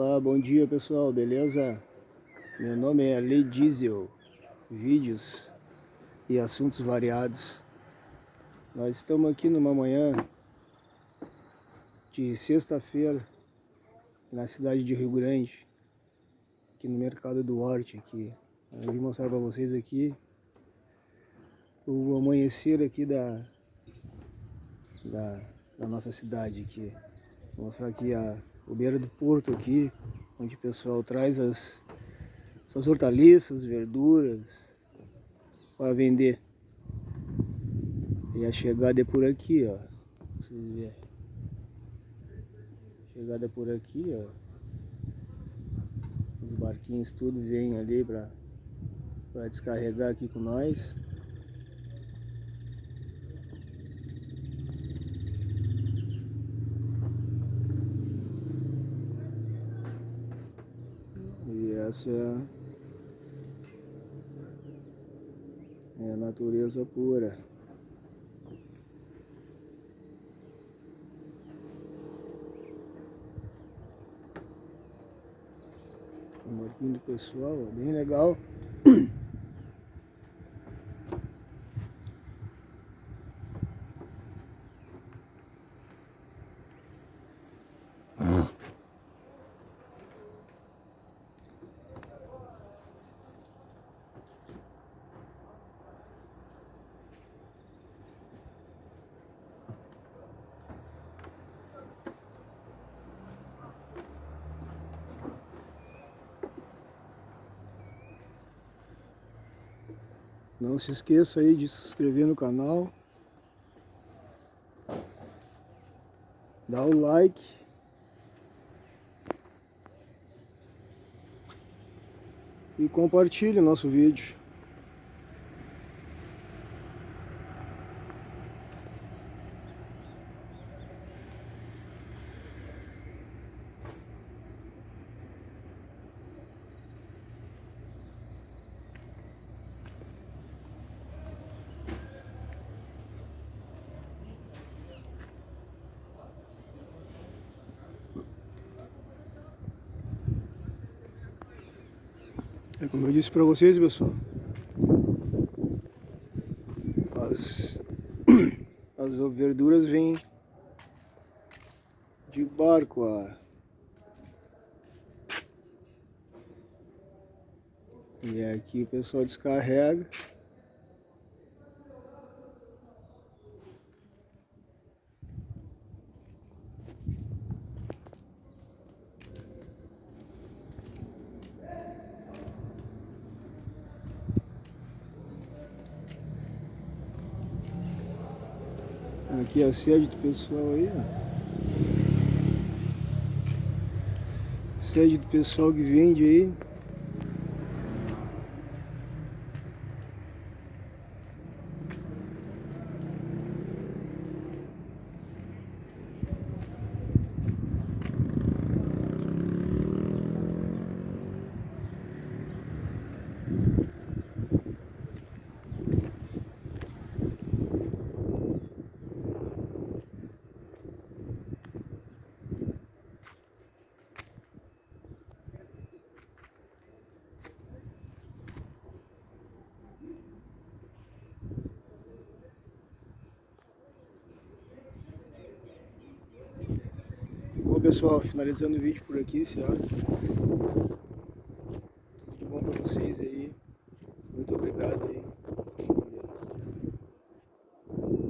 Olá, bom dia pessoal, beleza? Meu nome é Lei Diesel, vídeos e assuntos variados. Nós estamos aqui numa manhã de sexta-feira na cidade de Rio Grande, aqui no Mercado do Horti aqui. Eu vim mostrar para vocês aqui o amanhecer aqui da nossa cidade aqui. Vou mostrar aqui o beira do porto aqui, onde o pessoal traz as suas hortaliças, verduras para vender. E a chegada é por aqui, ó. Vocês verem. Chegada é por aqui, ó. Os barquinhos tudo vêm ali para descarregar aqui com nós. E essa é a natureza pura. O barquinho do pessoal, ó, bem legal. Não se esqueça aí de se inscrever no canal, dá o like e compartilhe o nosso vídeo. É como eu disse para vocês, pessoal, as verduras vêm de barco, ó. E aqui o pessoal descarrega. Aqui é a sede do pessoal aí, ó. Sede do pessoal que vende aí. Bom pessoal, finalizando o vídeo por aqui, senhoras. Tudo de bom para vocês aí.